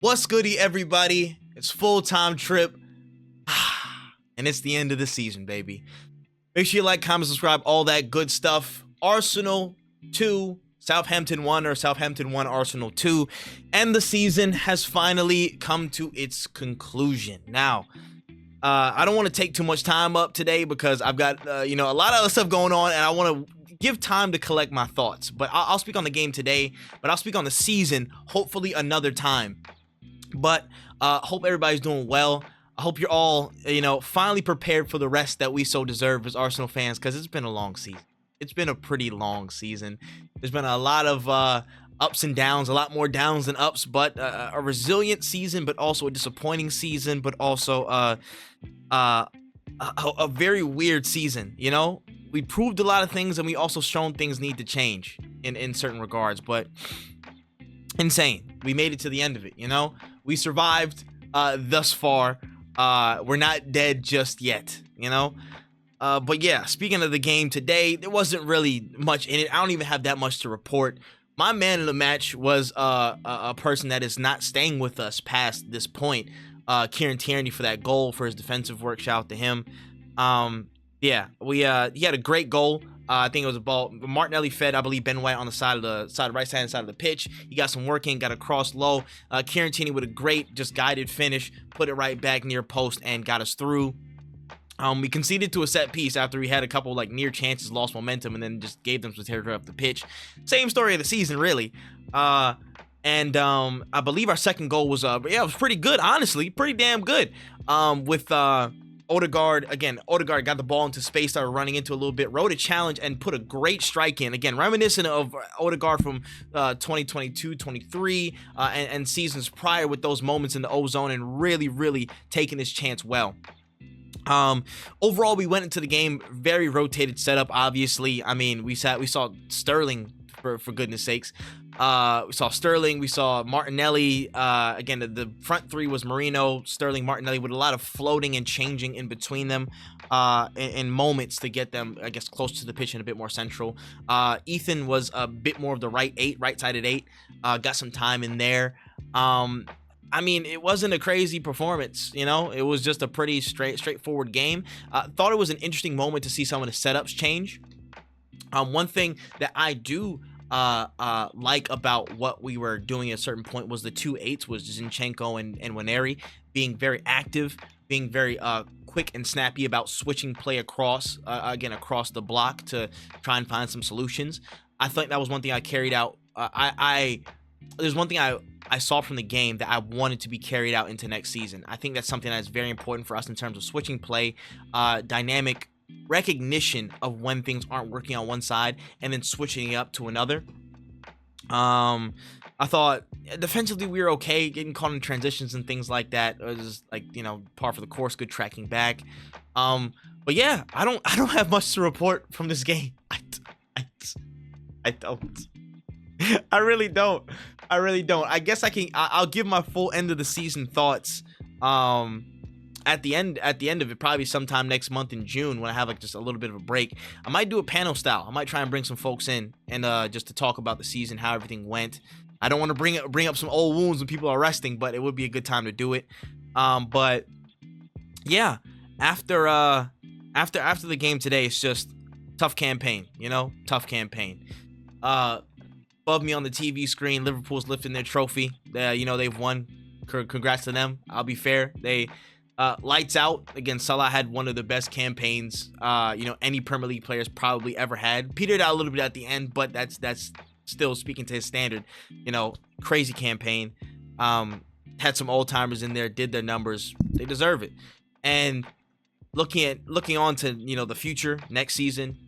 What's goody, everybody? It's full-time trip, and it's the end of the season, baby. Make sure you like, comment, subscribe, all that good stuff. Arsenal 2, Southampton 1, or Southampton 1, Arsenal 2. And the season has finally come to its conclusion. Now, I don't want to take too much time up today because I've got, a lot of other stuff going on, and I want to give time to collect my thoughts. But I'll speak on the game today, but I'll speak on the season hopefully another time. But hope everybody's doing well. I hope you're all, finally prepared for the rest that we so deserve as Arsenal fans, because it's been a long season. It's been a pretty long season. There's been a lot of ups and downs, a lot more downs than ups, but a resilient season, but also a disappointing season, but also a very weird season. We proved a lot of things, and we also shown things need to change in certain regards, but insane. We made it to the end of it. We survived thus far. We're not dead just yet, but yeah, speaking of the game today, there wasn't really much in it. I don't even have that much to report. My man of the match was a person that is not staying with us past this point. Tierney for that goal, for his defensive work. Shout out to him. He had a great goal. I think it was a ball Martinelli fed, I believe, Ben White on the right hand side of the pitch. He got some work in, got a cross low. Tierney with a great, just guided finish, put it right back near post and got us through. We conceded to a set piece after we had a couple near chances, lost momentum, and then just gave them some territory off the pitch. Same story of the season, really. I believe our second goal was it was pretty good, honestly, pretty damn good. With Odegaard got the ball into space, started running into a little bit, rode a challenge, and put a great strike in. Again, reminiscent of Odegaard from 2022-23 and seasons prior, with those moments in the O-zone and really, really taking his chance well. Overall, we went into the game very rotated setup. Obviously, I mean, we saw Sterling, for goodness sakes. We saw Sterling, we saw Martinelli. Again, the front three was Marino, Sterling, Martinelli, with a lot of floating and changing in between them in moments to get them, I guess, close to the pitch and a bit more central. Ethan was a bit more of the right-sided eight. Got some time in there. I mean, it wasn't a crazy performance, It was just a pretty straightforward game. Thought it was an interesting moment to see some of the setups change. One thing that I do like about what we were doing at a certain point was the 2-8s, was Zinchenko and Waneri being very active, being very quick and snappy about switching play across the block to try and find some solutions. I think that was one thing I carried out. There's one thing I saw from the game that I wanted to be carried out into next season. I think that's something that's very important for us in terms of switching play, dynamic recognition of when things aren't working on one side and then switching it up to another. I thought defensively we were okay, getting caught in transitions and things like that. It was par for the course, good tracking back. But yeah, I don't have much to report from this game. I don't. I really don't. I guess I'll give my full end of the season thoughts at the end of it, probably sometime next month in June, when I have just a little bit of a break. I might do a panel style. I might try and bring some folks in and just to talk about the season, how everything went. I don't want to bring up some old wounds when people are resting, but it would be a good time to do it. But yeah, after the game today, it's just tough campaign, tough campaign. Above me on the TV screen, Liverpool's lifting their trophy. They've won. Congrats to them. I'll be fair. They lights out. Again, Salah had one of the best campaigns any Premier League players probably ever had. Petered out a little bit at the end, but that's still speaking to his standard. Crazy campaign. Had some old timers in there, did their numbers. They deserve it. And looking on to the future, next season.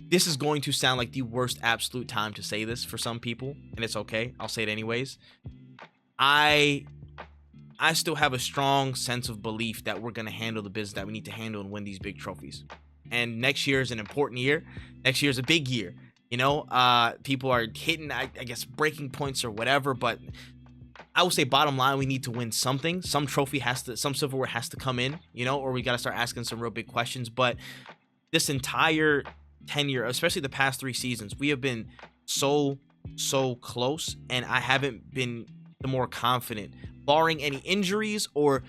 This is going to sound like the worst absolute time to say this for some people, and it's okay. I'll say it anyways. I still have a strong sense of belief that we're going to handle the business that we need to handle and win these big trophies. And next year is an important year. Next year is a big year. People are hitting, I guess, breaking points or whatever, but I would say bottom line, we need to win something. Some silverware has to come in, or we got to start asking some real big questions. But this entire tenure, especially the past 3 seasons, we have been so close, and I haven't been the more confident. Barring any injuries or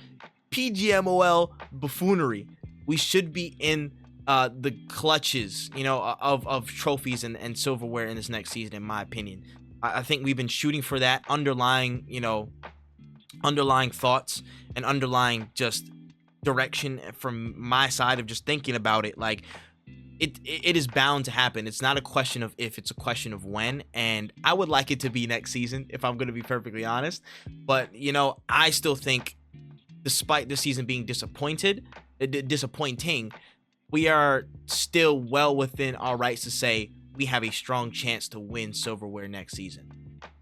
PGMOL buffoonery, we should be in the clutches, of trophies and silverware in this next season, in my opinion. I think we've been shooting for that underlying thoughts and underlying just direction from my side of just thinking about it. Like, it is bound to happen. It's not a question of if, it's a question of when, and I would like it to be next season, if I'm going to be perfectly honest. But I still think, despite this season being disappointing, we are still well within our rights to say we have a strong chance to win silverware next season.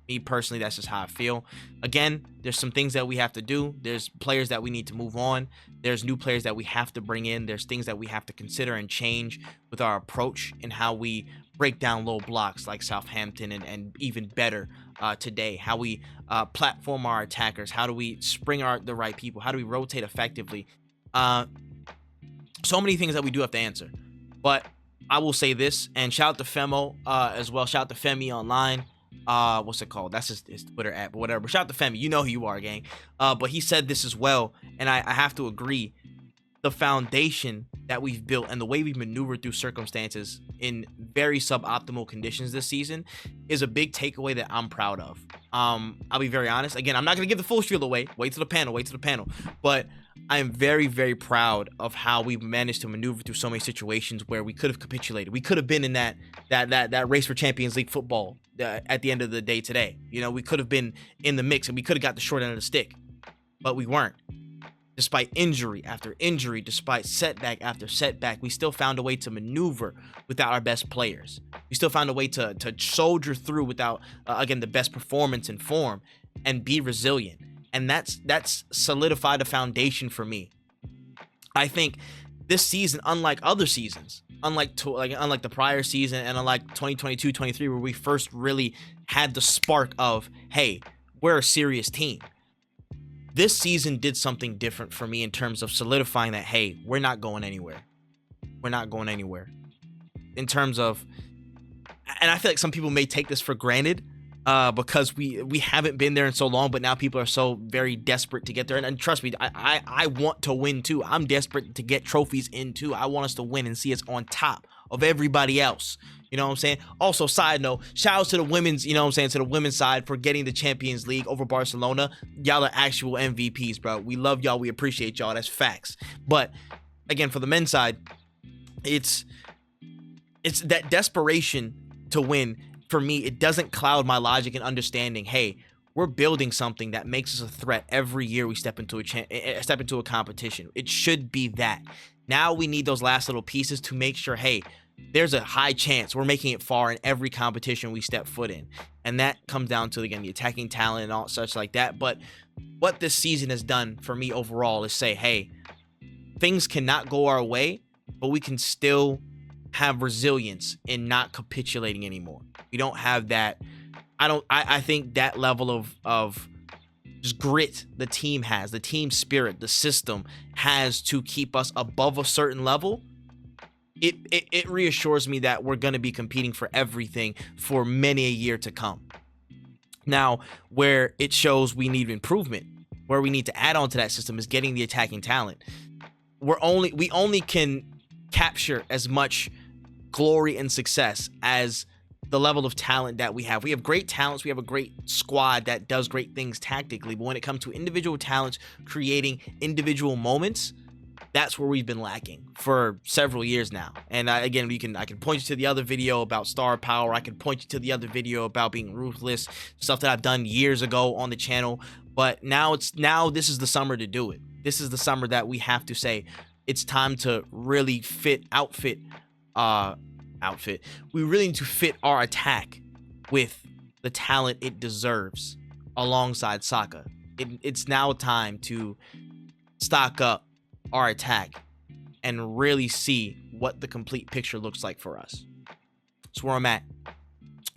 Me personally, that's just how I feel. Again, there's some things that we have to do. There's players that we need to move on. There's new players that we have to bring in. There's things that we have to consider and change with our approach and how we break down low blocks like Southampton, and even better today, how we platform our attackers. How do we spring the right people? How do we rotate effectively? So many things that we do have to answer. But I will say this, and shout out to Femo as well. Shout out to Femi online. What's it called? That's his Twitter app, but whatever. Shout out to Femi. You know who you are, gang. But he said this as well, and I have to agree. The foundation that we've built and the way we've maneuvered through circumstances in very suboptimal conditions this season is a big takeaway that I'm proud of. I'll be very honest. Again, I'm not going to give the full spiel away. Wait to the panel. But I am very, very proud of how we've managed to maneuver through so many situations where we could have capitulated. We could have been in that race for Champions League football at the end of the day today. We could have been in the mix and we could have got the short end of the stick, but we weren't. Despite injury after injury, despite setback after setback, we still found a way to maneuver without our best players. We still found a way to soldier through without, again, the best performance and form, and be resilient. And that's solidified a foundation for me. I think this season, unlike other seasons, unlike the prior season, and unlike 2022-23, where we first really had the spark of, hey, we're a serious team. This season did something different for me in terms of solidifying that, hey, we're not going anywhere. We're not going anywhere. In terms of, and I feel like some people may take this for granted because we haven't been there in so long, but now people are so very desperate to get there. And trust me, I want to win too. I'm desperate to get trophies in too. I want us to win and see us on top of everybody else. You know what I'm saying? Also, side note, shout out to the women's, to the women's side for getting the Champions League over Barcelona. Y'all are actual MVPs, bro. We love y'all. We appreciate y'all. That's facts. But again, for the men's side, it's that desperation to win. For me, it doesn't cloud my logic and understanding, hey, we're building something that makes us a threat every year we step into a competition. It should be that. Now we need those last little pieces to make sure, hey, there's a high chance we're making it far in every competition we step foot in. And that comes down to, again, the attacking talent and all such like that. But what this season has done for me overall is say, hey, things cannot go our way, but we can still have resilience in not capitulating anymore. We don't have that. I think that level of just grit the team has, the team spirit, the system has to keep us above a certain level. It reassures me that we're going to be competing for everything for many a year to come. Now, where it shows we need improvement, where we need to add on to that system, is getting the attacking talent. We only can capture as much glory and success as the level of talent that we have. We have great talents. We have a great squad that does great things tactically. But when it comes to individual talents creating individual moments, that's where we've been lacking for several years now. And I can point you to the other video about star power. I can point you to the other video about being ruthless, stuff that I've done years ago on the channel. But now this is the summer to do it. This is the summer that we have to say it's time to really outfit. We really need to fit our attack with the talent it deserves alongside Saka. It's now time to stock up our attack and really see what the complete picture looks like for us. That's where I'm at.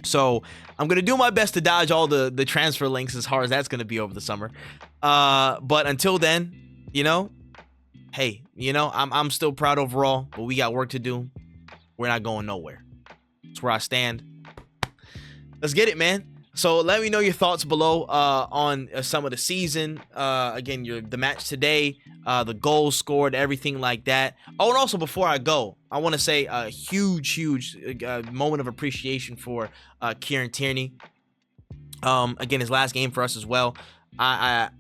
So I'm going to do my best to dodge all the transfer links as hard as that's going to be over the summer. But until then, hey, I'm still proud overall, but we got work to do. We're not going nowhere. That's where I stand. Let's get it, man. So let me know your thoughts below on some of the season. Again, the match today, the goals scored, everything like that. Oh, and also before I go, I want to say a huge moment of appreciation for Kieran Tierney. Again, his last game for us as well. I'm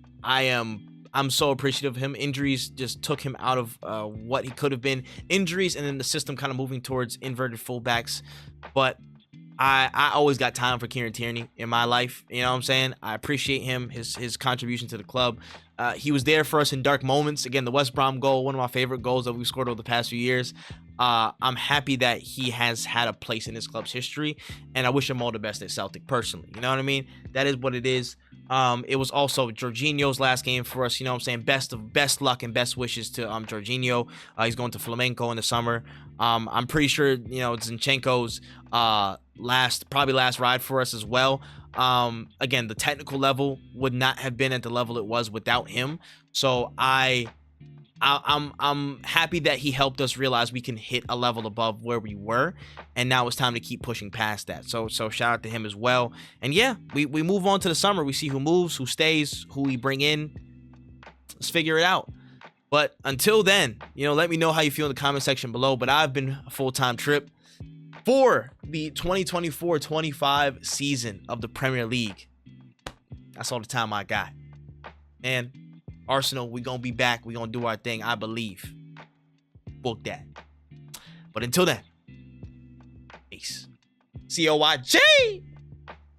so appreciative of him. Injuries just took him out of what he could have been. Injuries, and then the system kind of moving towards inverted fullbacks. But I always got time for Kieran Tierney in my life. You know what I'm saying? I appreciate him, his contribution to the club. He was there for us in dark moments. Again, the West Brom goal, one of my favorite goals that we've scored over the past few years. I'm happy that he has had a place in this club's history, and I wish him all the best at Celtic personally. You know what I mean? That is what it is. It was also Jorginho's last game for us. You know what I'm saying? Best luck and best wishes to Jorginho. He's going to Flamenco in the summer. I'm pretty sure, you know, Zinchenko's probably last ride for us as well. Again, the technical level would not have been at the level it was without him. So I'm happy that he helped us realize we can hit a level above where we were, and now it's time to keep pushing past that. So shout out to him as well. And yeah, we move on to the summer. We see who moves, who stays, who we bring in. Let's figure it out. But until then, you know, let me know how you feel in the comment section below. But I've been a full-time Trip for the 2024-25 season of the Premier League. That's all the time I got. And Arsenal, we're going to be back. We're going to do our thing, I believe. Book that. But until then, peace. COYG!